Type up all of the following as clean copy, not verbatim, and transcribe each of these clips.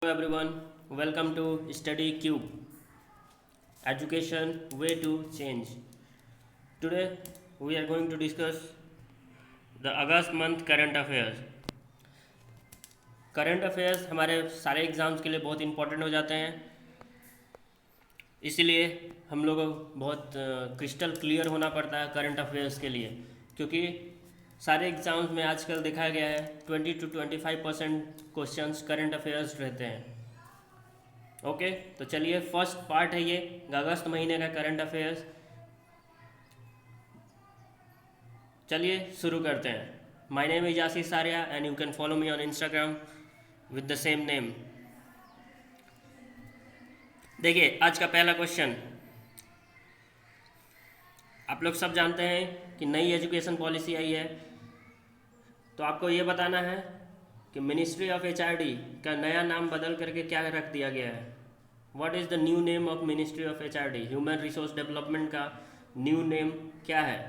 Hello everyone, welcome to Study Cube Education Way to Change. Today we are going to discuss the August month current affairs. Current affairs हमारे सारे exams के लिए बहुत important हो जाते हैं, इसीलिए हम लोगों को बहुत क्रिस्टल क्लियर होना पड़ता है करंट अफेयर्स के लिए, क्योंकि सारे एग्ज़ाम्स में आजकल देखा गया है 20 to 25% क्वेश्चंस करंट अफेयर्स रहते हैं. ओके तो चलिए फर्स्ट पार्ट है ये अगस्त महीने का करंट अफेयर्स. चलिए शुरू करते हैं. My name is Ashish Arya and you can follow me on Instagram with the same name. देखिए आज का पहला क्वेश्चन. आप लोग सब जानते हैं कि नई एजुकेशन पॉलिसी आई है, तो आपको ये बताना है कि मिनिस्ट्री ऑफ एचआरडी का नया नाम बदल करके क्या रख दिया गया है. What is the new name of ministry of HRD? Human resource development का न्यू नेम क्या है?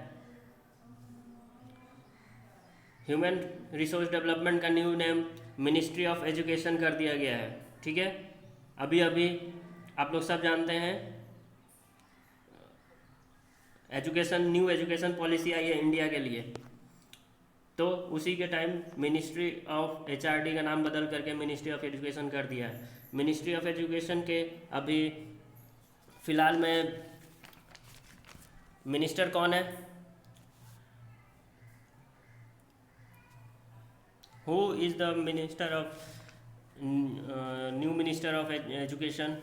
ह्यूमन रिसोर्स डेवलपमेंट का new name ministry of education कर दिया गया है. ठीक है, अभी अभी आप लोग सब जानते हैं न्यू एजुकेशन पॉलिसी आई है इंडिया के लिए, तो उसी के टाइम मिनिस्ट्री ऑफ एचआरडी का नाम बदल करके मिनिस्ट्री ऑफ एजुकेशन कर दिया है. मिनिस्ट्री ऑफ एजुकेशन के अभी फ़िलहाल में मिनिस्टर कौन है? Who is the minister of new minister of education?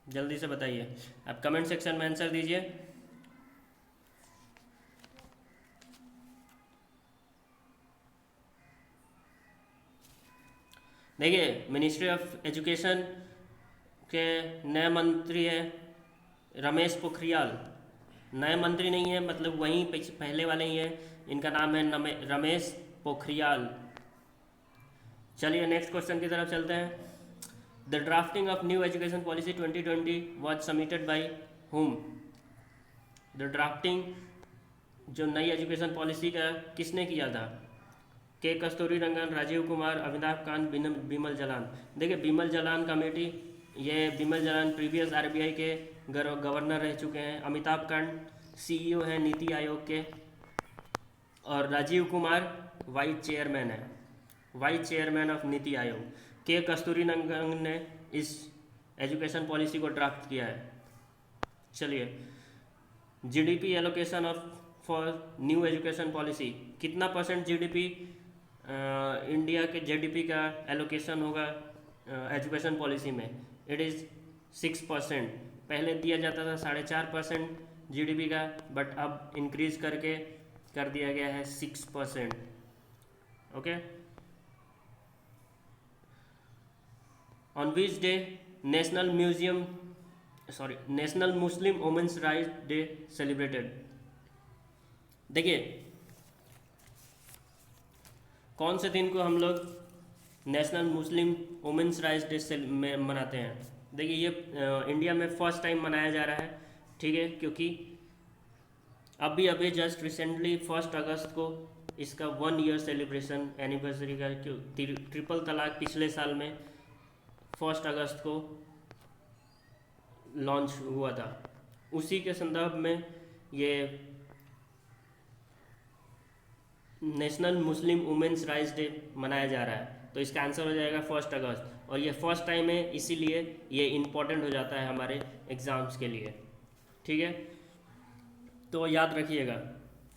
जल्दी से बताइए, आप कमेंट सेक्शन में आंसर दीजिए. देखिए मिनिस्ट्री ऑफ एजुकेशन के नए मंत्री है रमेश पोखरियाल. नए मंत्री नहीं है, मतलब वहीं पहले वाले ही है. इनका नाम है रमेश पोखरियाल. चलिए नेक्स्ट क्वेश्चन की तरफ चलते हैं. The drafting of new education policy 2020 was submitted by हुम? द ड्राफ्टिंग जो नई एजुकेशन पॉलिसी का किसने किया था? के कस्तूरी रंगन, राजीव कुमार, अमिताभ कांत, बिमल जलान. देखिए बिमल जलान कमेटी, ये बिमल जलान प्रीवियस आरबीआई के गवर्नर रह चुके हैं. अमिताभ कांत सीईओ हैं नीति आयोग के, और राजीव कुमार वाइस चेयरमैन है, vice chairman of NITI Aayog. के कस्तूरी रंगन ने इस एजुकेशन पॉलिसी को ड्राफ्ट किया है. चलिए GDP allocation of for new education policy, कितना परसेंट जीडीपी इंडिया के जीडीपी का एलोकेशन होगा एजुकेशन पॉलिसी में? It is 6%. पहले दिया जाता था 4.5% जीडीपी का, बट अब इंक्रीज करके कर दिया गया है 6%. Okay. On which day national Muslim women's rights day celebrated? देखिए कौन से दिन को हम लोग national Muslim women's rights day में मनाते हैं? देखिए ये इंडिया में फर्स्ट टाइम मनाया जा रहा है. ठीक है, क्योंकि अभी जस्ट रिसेंटली 1 अगस्त को इसका 1 ईयर सेलिब्रेशन एनिवर्सरी का, ट्रिपल तलाक पिछले साल में 1 अगस्त को लॉन्च हुआ था. उसी के संदर्भ में ये national Muslim women's rights day मनाया जा रहा है. तो इसका आंसर हो जाएगा 1 अगस्त, और ये फर्स्ट टाइम है, इसीलिए ये इम्पोर्टेंट हो जाता है हमारे एग्ज़ाम्स के लिए. ठीक है, तो याद रखिएगा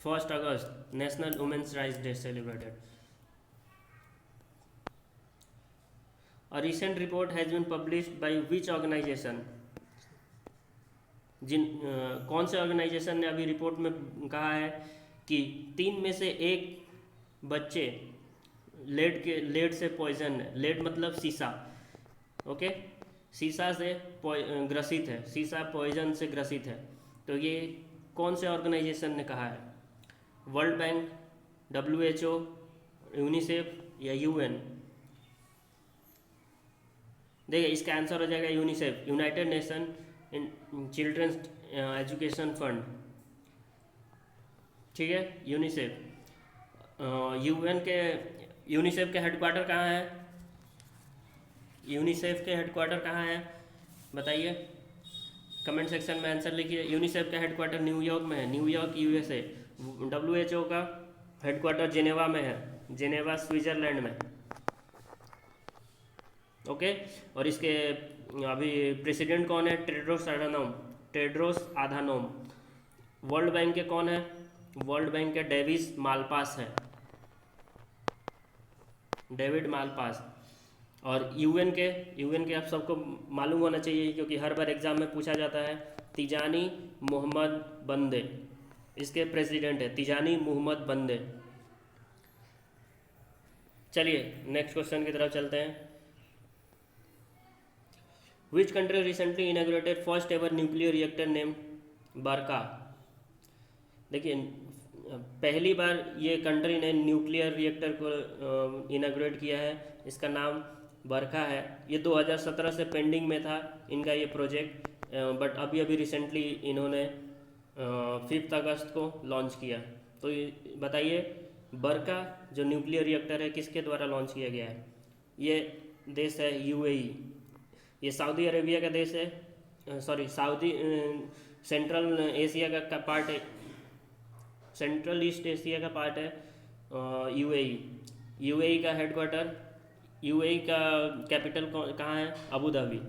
1 August national women's rights day celebrated. A recent report has been published by which organisation? कौन से ऑर्गेनाइजेशन ने अभी रिपोर्ट में कहा है कि 3 में से 1 बच्चे लेड से पॉइजन है. लेड मतलब शीशा. ओके, शीशा से ग्रसित है, शीशा पॉइजन से ग्रसित है. तो ये कौन से ऑर्गेनाइजेशन ने कहा है? वर्ल्ड बैंक, WHO, यूनिसेफ या UN? देखिए इसका आंसर हो जाएगा UNICEF, United Nation in children's education fund. ठीक है, यूनिसेफ. यूएन के यूनिसेफ के हेडक्वार्टर कहाँ है? यूनिसेफ के हेडक्वार्टर कहाँ है बताइए, कमेंट सेक्शन में आंसर लिखिए। यूनिसेफ का हेडक्वार्टर न्यूयॉर्क में है, न्यूयॉर्क यूएसए। WHO का हेडक्वार्टर जेनेवा में है, जेनेवा स्विट्जरलैंड में। ओके, और इसके अभी प्रेसिडेंट कौन है? टेड्रोस आधानोम। वर्ल्ड बैंक के कौन है? वर्ल्ड बैंक के डेविस मालपास है, डेविड मालपास। और यूएन के आप सबको मालूम होना चाहिए क्योंकि हर बार एग्जाम में पूछा जाता है, तिजानी मोहम्मद बंदे इसके प्रेसिडेंट है, तिजानी मोहम्मद बंदे। चलिए नेक्स्ट क्वेश्चन की तरफ चलते हैं। Which country recently inaugurated first ever nuclear reactor name Barakah? देखिए पहली बार ये कंट्री ने न्यूक्लियर रिएक्टर को इनॉग्रेट किया है, इसका नाम बरखा है। ये 2017 से पेंडिंग में था इनका ये प्रोजेक्ट, बट अभी अभी रिसेंटली इन्होंने 5 अगस्त को लॉन्च किया। तो ये बताइए बरका जो न्यूक्लियर रिएक्टर है किसके द्वारा लॉन्च किया गया है? ये देश है यूएई, ये सऊदी अरेबिया का देश है, सॉरी सेंट्रल एशिया का पार्ट है, सेंट्रल ईस्ट एशिया का पार्ट है यूएई। यूएई का हेडक्वार्टर, यूएई का कैपिटल कहाँ है? Abu Dhabi.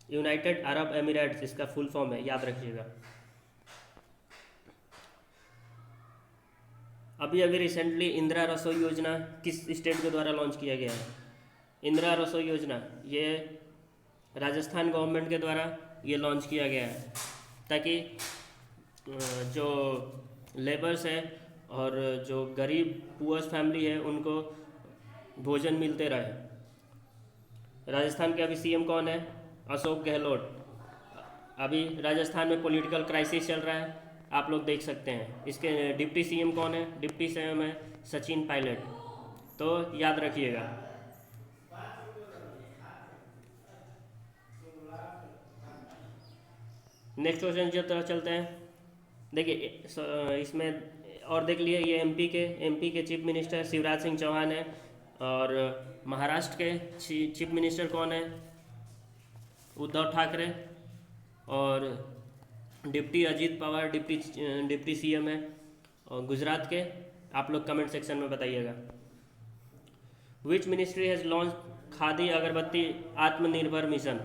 United Arab Emirates इसका फुल फॉर्म है, याद रखिएगा। अभी अभी रिसेंटली इंदिरा रसोई योजना किस स्टेट के द्वारा लॉन्च किया गया है? इंदिरा रसोई योजना ये राजस्थान गवर्नमेंट के द्वारा ये लॉन्च किया गया है ताकि जो लेबर्स है और जो गरीब पुअर्स फैमिली है उनको भोजन मिलते रहे। राजस्थान के अभी सीएम कौन है? अशोक गहलोत। अभी राजस्थान में पॉलिटिकल क्राइसिस चल रहा है, आप लोग देख सकते हैं। इसके डिप्टी सीएम कौन है? डिप्टी सीएम है सचिन पायलट, तो याद रखिएगा। नेक्स्ट क्वेश्चन की तरफ चलते हैं। देखिए इसमें और देख लिए, ये एमपी के चीफ मिनिस्टर शिवराज सिंह चौहान है, और महाराष्ट्र के चीफ मिनिस्टर कौन है? उद्धव ठाकरे। और deputy Ajit Pawar deputy CM है, और गुजरात के आप लोग कमेंट सेक्शन में बताइएगा। Which ministry has launch khadi अगरबत्ती आत्मनिर्भर मिशन?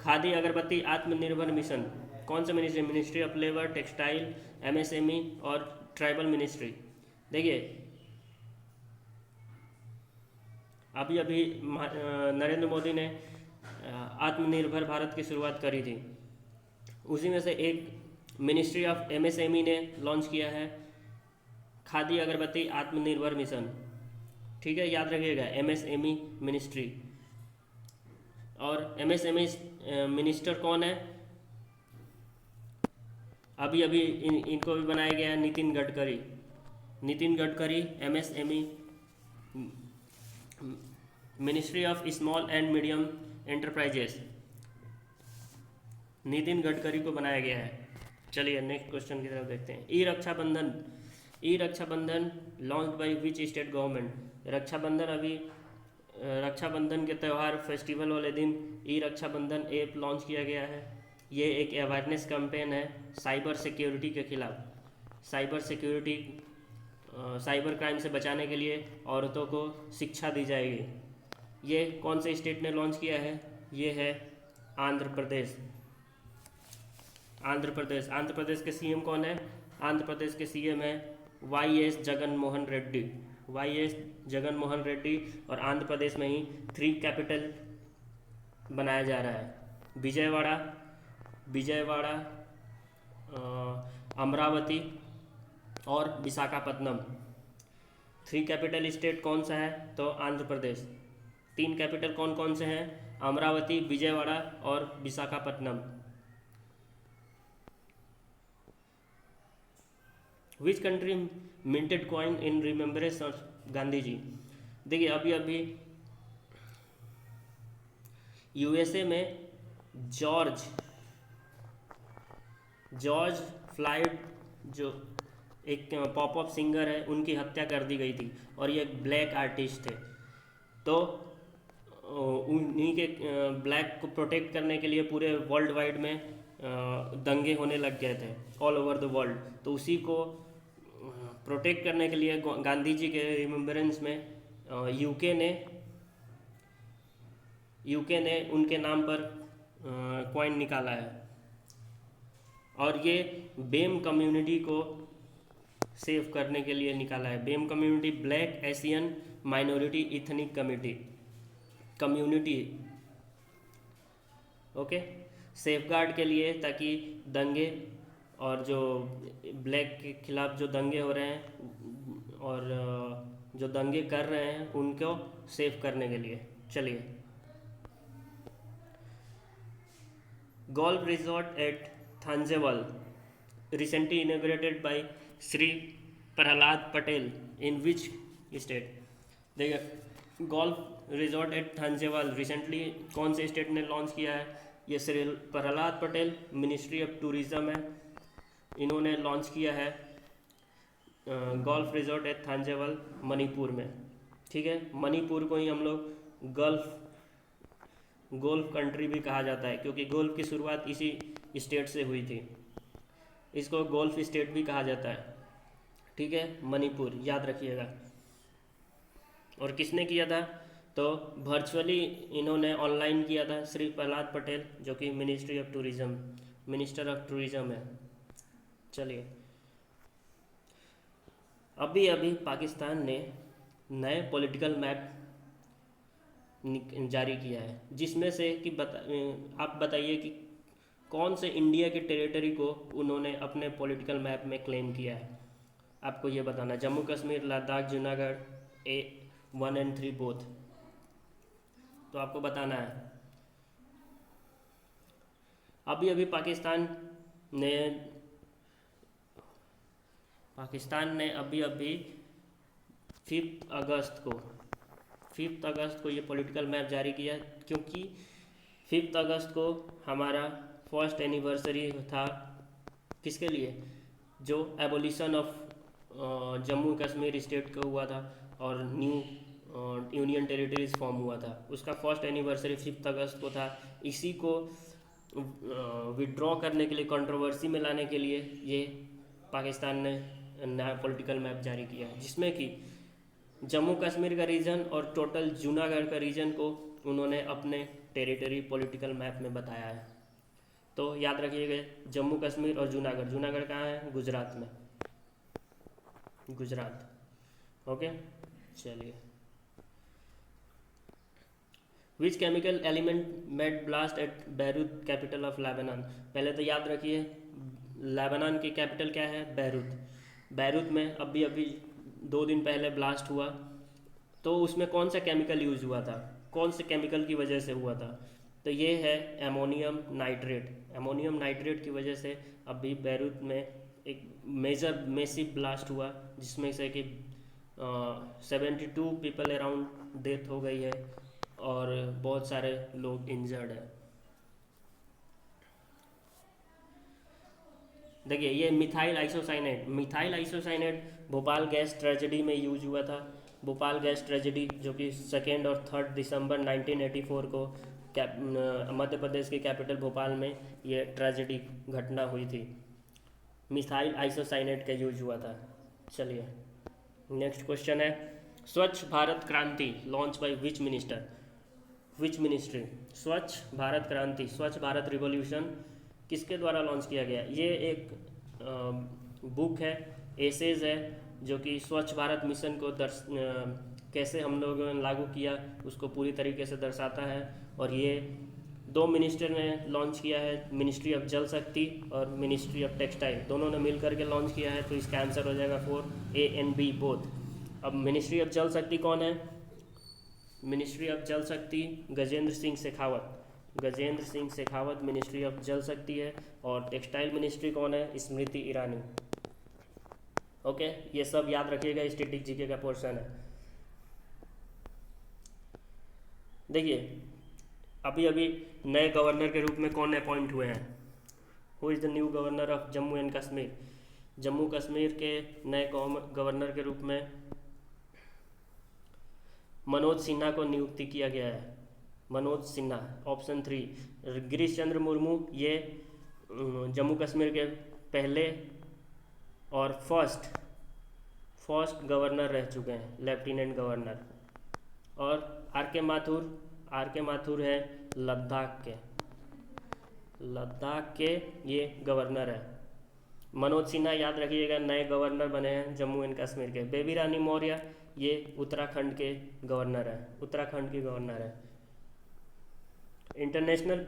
खादी अगरबत्ती आत्मनिर्भर मिशन कौन सा ministry? Ministry of labour, textile, MSME और ट्राइबल मिनिस्ट्री। देखिए अभी अभी नरेंद्र मोदी ने आत्मनिर्भर भारत की शुरुआत करी थी, उसी में से एक मिनिस्ट्री ऑफ एमएसएमई ने लॉन्च किया है खादी अगरबत्ती आत्मनिर्भर मिशन। ठीक है, याद रखिएगा एमएसएमई मिनिस्ट्री। और एमएसएमई मिनिस्टर कौन है? अभी अभी इनको भी बनाया गया है Nitin Gadkari MSME ministry of small and medium enterprises, Nitin Gadkari को बनाया गया है। चलिए नेक्स्ट क्वेश्चन की तरफ देखते हैं। E Rakshabandhan launch by which state government? Rakshabandhan के त्यौहार फेस्टिवल वाले दिन ई रक्षाबंधन ऐप लॉन्च किया गया है। ये एक अवेयरनेस कैंपेन है साइबर सिक्योरिटी के खिलाफ। साइबर क्राइम से बचाने के लिए औरतों को शिक्षा दी जाएगी। ये कौन से स्टेट ने लॉन्च किया है? ये है आंध्र प्रदेश। आंध्र प्रदेश के सीएम कौन है? आंध्र प्रदेश के सीएम है वाईएस जगनमोहन रेड्डी। और आंध्र प्रदेश में ही 3 कैपिटल बनाया जा रहा है, विजयवाड़ा, अमरावती और विशाखापत्तनम। 3 कैपिटल स्टेट कौन सा है? तो आंध्र प्रदेश। 3 कैपिटल कौन कौन से हैं? अमरावती, विजयवाड़ा और Visakhapatnam. Which country minted coin in remembrance of Gandhi ji? देखिए अभी अभी यूएसए में जॉर्ज फ्लाइड जो एक पॉप अप सिंगर है, उनकी हत्या कर दी गई थी और ये एक ब्लैक आर्टिस्ट थे। तो उन्हीं के ब्लैक को प्रोटेक्ट करने के लिए पूरे वर्ल्ड वाइड में दंगे होने लग गए थे, ऑल ओवर द वर्ल्ड। तो उसी को प्रोटेक्ट करने के लिए गांधी जी के रिमेम्बरेंस में यूके ने उनके नाम पर कॉइन निकाला है। और ये बेम कम्युनिटी को सेव करने के लिए निकाला है। बेम community black Asian minority ethnic community, okay, safeguard के लिए, ताकि दंगे और जो ब्लैक के खिलाफ जो दंगे हो रहे हैं और जो दंगे कर रहे हैं उनको सेव करने के लिए। चलिए, golf resort at Thenzawl recently inaugurated by Sri Prahlad Patel in which state? देखिए, गोल्फ रिजॉर्ट एट थांजेवाल रिसेंटली कौन से स्टेट ने लॉन्च किया है? ये Shri Prahlad Patel, ministry of tourism है, इन्होंने लॉन्च किया है गोल्फ रिजॉर्ट एट थांजेवाल मणिपुर में। ठीक है, मणिपुर को ही हम लोग गोल्फ कंट्री भी कहा जाता है, क्योंकि गोल्फ की शुरुआत इसी स्टेट से हुई थी। इसको गोल्फ स्टेट भी कहा जाता है। ठीक है, मणिपुर याद रखिएगा। और किसने किया था? तो वर्चुअली इन्होंने ऑनलाइन किया था श्री प्रहलाद पटेल, जो कि मिनिस्टर ऑफ टूरिज्म है। चलिए, अभी पाकिस्तान ने नए पॉलिटिकल मैप जारी किया है, जिसमें से कि आप बताइए कि कौन से इंडिया के टेरिटरी को उन्होंने अपने पॉलिटिकल मैप में क्लेम किया है। आपको ये बताना, जम्मू कश्मीर, लद्दाख, जूनागढ़, 1 and 3 बोथ। तो आपको बताना है। अभी पाकिस्तान ने अभी 5 अगस्त को ये पॉलिटिकल मैप जारी किया, क्योंकि 5 अगस्त को हमारा फर्स्ट एनिवर्सरी था किसके लिए? जो abolition of Jammu Kashmir state का हुआ था और न्यू यूनियन टेरिटरीज फॉर्म हुआ था, उसका फर्स्ट एनिवर्सरी 5 अगस्त को था। इसी को विड्रॉ करने के लिए, कंट्रोवर्सी में लाने के लिए ये पाकिस्तान ने नया पॉलिटिकल मैप जारी किया है, जिसमें कि जम्मू कश्मीर का रीजन और टोटल जूनागढ़ का रीजन को उन्होंने अपने टेरिटरी पॉलिटिकल मैप में बताया है। तो याद रखिएगा, जम्मू कश्मीर और जूनागढ़ कहाँ है? गुजरात में, गुजरात। ओके, चलिए, which chemical element made blast at Beirut capital of Lebanon? पहले तो याद रखिए, लेबनान की कैपिटल क्या है? बैरूत में अभी 2 दिन पहले ब्लास्ट हुआ। तो उसमें कौन सा केमिकल यूज हुआ था? कौन से केमिकल की वजह से हुआ था? तो ये है अमोनियम नाइट्रेट की वजह से अभी बैरूत में एक मेसिव ब्लास्ट हुआ, जिसमें से कि 72 पीपल अराउंड डेथ हो गई है और बहुत सारे लोग इंजर्ड हैं। देखिए, ये methyl isocyanate Bhopal gas tragedy में यूज हुआ था। भोपाल गैस ट्रेजेडी जो कि 2 और 3 दिसंबर 1984 को मध्य प्रदेश के कैपिटल भोपाल में ये ट्रेजेडी घटना हुई थी। मिथाइल आइसोसाइनेट का यूज हुआ था। चलिए, नेक्स्ट क्वेश्चन है, स्वच्छ भारत क्रांति लॉन्च बाय विच मिनिस्ट्री? स्वच्छ भारत क्रांति, स्वच्छ भारत रिवॉल्यूशन किसके द्वारा लॉन्च किया गया? ये एक बुक है, एसेज है, जो कि स्वच्छ भारत मिशन को कैसे हम लोगों ने लागू किया उसको पूरी तरीके से दर्शाता है। और ये 2 मिनिस्टर ने लॉन्च किया है, मिनिस्ट्री ऑफ जल शक्ति और मिनिस्ट्री ऑफ टेक्सटाइल, दोनों ने मिल करके लॉन्च किया है। तो इसका आंसर हो जाएगा 4, A and B बोथ। अब मिनिस्ट्री ऑफ जल शक्ति कौन है? मिनिस्ट्री ऑफ जल शक्ति गजेंद्र सिंह शेखावत मिनिस्ट्री ऑफ जल शक्ति है। और टेक्सटाइल मिनिस्ट्री कौन है? स्मृति ईरानी। ओके, ये सब याद रखिएगा, स्टैटिक जीके का पोर्शन है। देखिए, अभी नए गवर्नर के रूप में कौन अपॉइंट हुए हैं? Who is the new governor of Jammu and Kashmir? Jammu Kashmir के नए गवर्नर के रूप में मनोज सिन्हा को नियुक्ति किया गया है। मनोज सिन्हा, ऑप्शन 3। गिरीश चंद्र मुर्मू, ये जम्मू कश्मीर के पहले और फर्स्ट गवर्नर रह चुके हैं, लेफ्टिनेंट गवर्नर। और आर के माथुर है लद्दाख के ये गवर्नर है। मनोज सिन्हा याद रखिएगा, नए गवर्नर बने हैं जम्मू एंड कश्मीर के। बेबी रानी मौर्य ये उत्तराखंड की गवर्नर है। International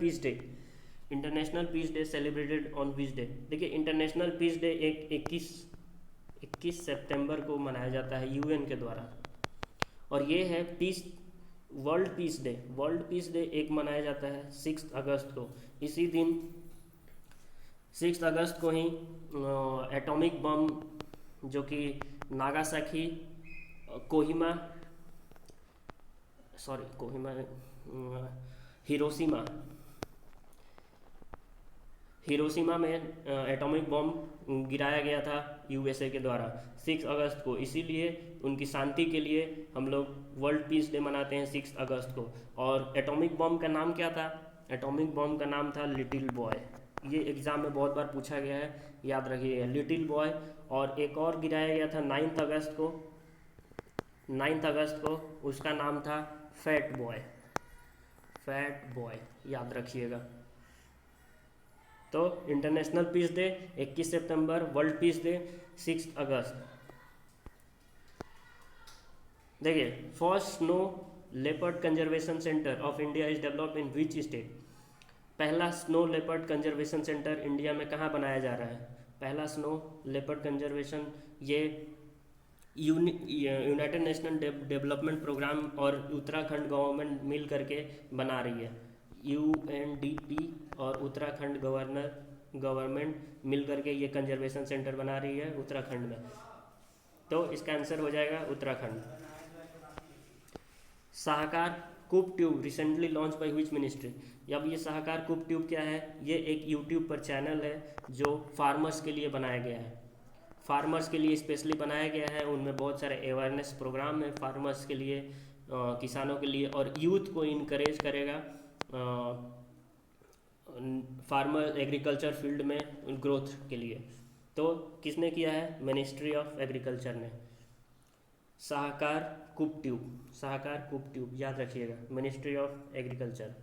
peace day celebrated on which day? देखिए, इंटरनेशनल पीस डे 21 सितंबर को मनाया जाता है यूएन के द्वारा, और ये है वर्ल्ड पीस डे एक मनाया जाता है 6 अगस्त को। इसी दिन 6 अगस्त को ही एटॉमिक बम जो कि नागासाकी हिरोशिमा में एटॉमिक बम गिराया गया था यूएसए के द्वारा 6 अगस्त को। इसीलिए उनकी शांति के लिए हम लोग वर्ल्ड पीस डे मनाते हैं 6 अगस्त को। और एटॉमिक बम का नाम क्या था? एटॉमिक बम का नाम था लिटिल बॉय। ये एग्ज़ाम में बहुत बार पूछा गया है, याद रखिएगा, लिटिल बॉय। और एक और गिराया गया था 9 अगस्त को, उसका नाम था फैट बॉय, याद रखिएगा। तो इंटरनेशनल पीस डे 21 सितंबर, वर्ल्ड पीस डे 6 अगस्त। देखिए, first snow leopard conservation centre of India is developed in which state? पहला snow leopard conservation centre India में कहाँ बनाया जा रहा है? पहला स्नो लेपर्ड कंजर्वेशन ये यूनाइटेड नेशनल डेवलपमेंट प्रोग्राम और उत्तराखंड गवर्नमेंट मिल करके बना रही है। UNDP और उत्तराखंड गवर्नमेंट मिल करके ये कंजर्वेशन सेंटर बना रही है उत्तराखंड में। तो इसका आंसर हो जाएगा Uttarakhand. Sahakar coop tube recently launch by which ministry? अब ये साहकार कूप ट्यूब क्या है? ये एक यूट्यूब पर चैनल है जो फार्मर्स के लिए बनाया गया है, फार्मर्स के लिए स्पेशली बनाया गया है। उनमें बहुत सारे अवेयरनेस प्रोग्राम है फार्मर्स के लिए, किसानों के लिए, और यूथ को इनकरेज करेगा फार्मर एग्रीकल्चर फील्ड में ग्रोथ के लिए। तो किसने किया है? मिनिस्ट्री ऑफ एग्रीकल्चर ने। साहकार कूप ट्यूब याद रखिएगा, ministry of agriculture.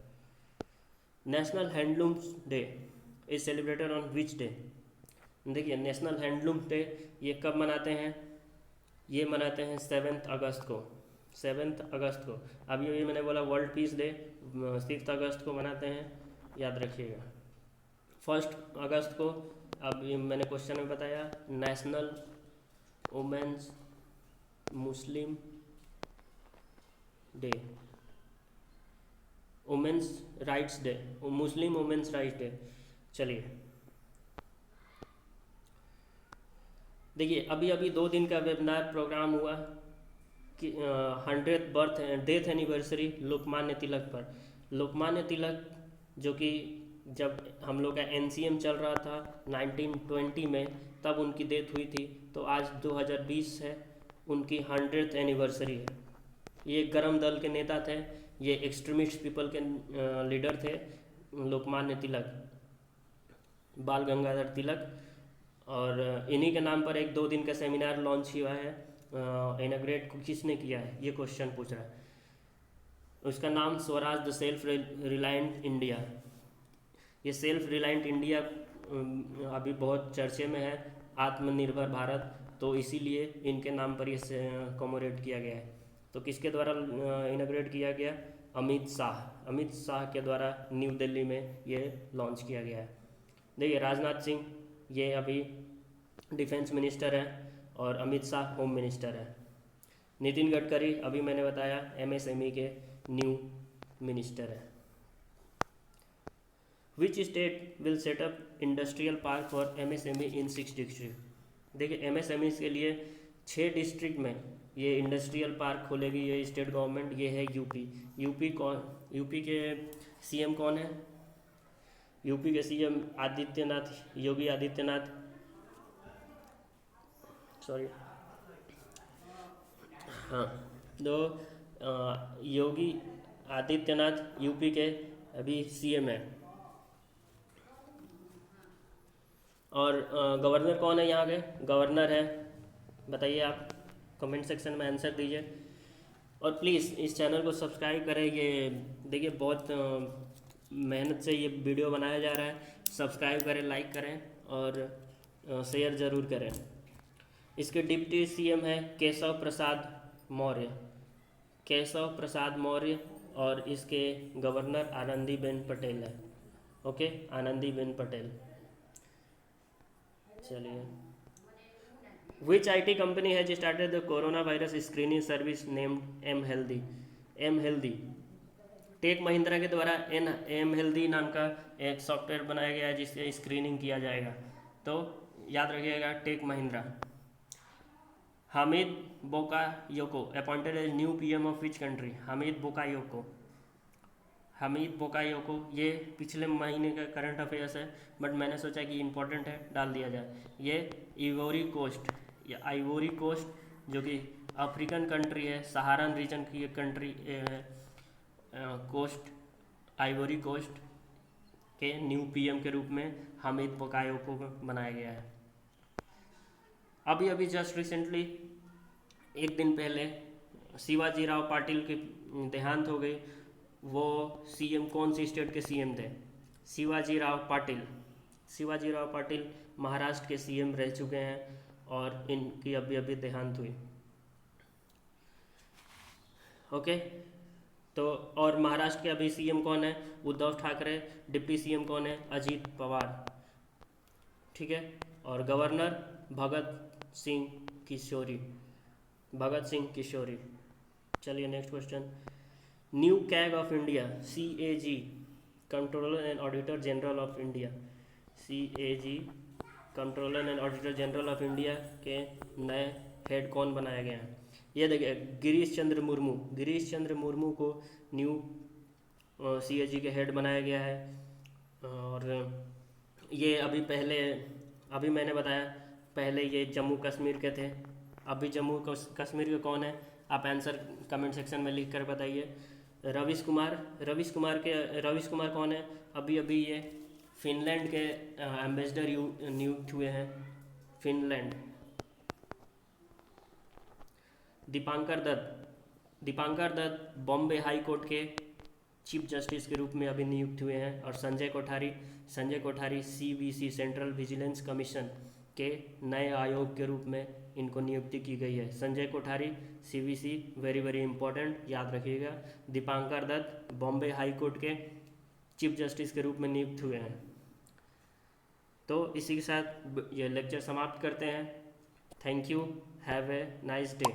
National handlooms day is celebrated on which day? देखिए, नेशनल हैंडलूम डे ये कब मनाते हैं? ये मनाते हैं 7 अगस्त को। अभी ये मैंने बोला वर्ल्ड पीस डे 6 अगस्त को मनाते हैं, याद रखिएगा। 1 अगस्त को, अब ये मैंने क्वेश्चन में बताया, नेशनल वुमेन्स मुस्लिम डे, वुमेन्स राइट्स डे, मुस्लिम वुमेन्स राइट्स डे। चलिए, देखिए, अभी 2 दिन का वेबिनार प्रोग्राम हुआ कि 100th death anniversary Lokmanya Tilak पर। लोकमान्य तिलक जो कि जब हम लोग का NCM चल रहा था 1920 में, तब उनकी डेथ हुई थी। तो आज 2020 है, उनकी 100th एनिवर्सरी है। ये गरम दल के नेता थे, ये एक्सट्रीमिस्ट पीपल के लीडर थे, लोकमान्य तिलक, बाल गंगाधर तिलक। और इन्हीं के नाम पर 1-2 दिन का सेमिनार लॉन्च हुआ है। इनॉग्रेट किसने किया है, ये क्वेश्चन पूछ रहा है। उसका नाम Swaraj the self reliant India. ये सेल्फ रिलायंट इंडिया अभी बहुत चर्चे में है, आत्मनिर्भर भारत, तो इसीलिए इनके नाम पर ये कॉमोरेट किया गया है। तो किसके द्वारा इनॉग्रेट किया गया? अमित शाह के द्वारा न्यू दिल्ली में ये लॉन्च किया गया है। देखिए, राजनाथ सिंह ये अभी डिफेंस मिनिस्टर है और अमित शाह होम मिनिस्टर है। नितिन गडकरी अभी मैंने बताया MSME के न्यू मिनिस्टर है। Which state will set up industrial park for MSME in 6 district? देखिए, MSME के लिए 6 डिस्ट्रिक्ट में ये इंडस्ट्रियल पार्क खोलेगी ये स्टेट गवर्नमेंट। ये है यूपी के CM कौन है? यूपी के CM योगी आदित्यनाथ। सॉरी, हाँ, तो योगी आदित्यनाथ यूपी के अभी सीएम है। और गवर्नर कौन है यहाँ के? गवर्नर है, बताइए आप, कमेंट सेक्शन में आंसर दीजिए। और प्लीज़ इस चैनल को सब्सक्राइब करें। ये देखिए बहुत मेहनत से ये वीडियो बनाया जा रहा है। सब्सक्राइब करें, लाइक करें और शेयर ज़रूर करें। इसके डिप्टी सीएम है केशव प्रसाद मौर्य, केशव प्रसाद मौर्य। और इसके गवर्नर आनंदीबेन पटेल है। ओके, आनंदीबेन पटेल। चलिए, which IT company has started the corona virus screening service named M healthy? M healthy, Tech Mahindra के द्वारा एम हेल्दी नाम का एक सॉफ्टवेयर बनाया गया है जिससे स्क्रीनिंग किया जाएगा। तो याद रखिएगा, tech Mahindra. Hamed Bakayoko appointed as new PM of which country? Hamed Bakayoko, Hamed Bakayoko, ये पिछले महीने का करंट अफेयर्स है, बट मैंने सोचा कि इम्पोर्टेंट है, डाल दिया जाए। ये इवोरी कोस्ट या आइवोरी कोस्ट, जो कि अफ्रीकन कंट्री है, सहारन रीजन की एक कंट्री कोस्ट, आइवोरी कोस्ट के न्यू PM के रूप में हामिद बोकायोको को बनाया गया है। अभी अभी जस्ट रिसेंटली एक दिन पहले शिवाजी राव पाटिल के देहांत हो गई। वो CM कौन सी स्टेट के CM थे? शिवाजी राव पाटिल। शिवाजी राव पाटिल महाराष्ट्र के CM रह चुके हैं और इनकी अभी अभी देहांत हुई। ओके, तो और महाराष्ट्र के अभी CM कौन है? उद्धव ठाकरे। डिप्टी CM कौन है? अजीत पवार। ठीक है, और गवर्नर भगत सिंह किशोरी, भगत सिंह किशोरी। चलिए next question. New CAG of India, CAG, controller and auditor general of India, CAG, controller and auditor general of India के नए हेड कौन बनाया गया है? ये देखिए, गिरीश चंद्र मुर्मू, गिरीश चंद्र मुर्मू को न्यू CAG के हेड बनाया गया है। और ये अभी मैंने बताया, पहले ये जम्मू कश्मीर के थे, अभी जम्मू कश्मीर के कौन है? आप आंसर कमेंट सेक्शन में लिख कर बताइए। रवीश कुमार, रवीश कुमार कौन है? अभी अभी ये फिनलैंड के एम्बेसडर नियुक्त हुए हैं, Finland. Dipankar Datta Bombay high court के चीफ जस्टिस के रूप में अभी नियुक्त हुए हैं। और Sanjay Kothari CVC, central vigilance commission के नए आयोग के रूप में इनको नियुक्ति की गई है। Sanjay Kothari, CVC, very very important, याद रखिएगा। दीपांकर दत्त बॉम्बे हाई कोर्ट के चीफ जस्टिस के रूप में नियुक्त हुए हैं। तो इसी के साथ ये लेक्चर समाप्त करते हैं। Thank you, have a nice day.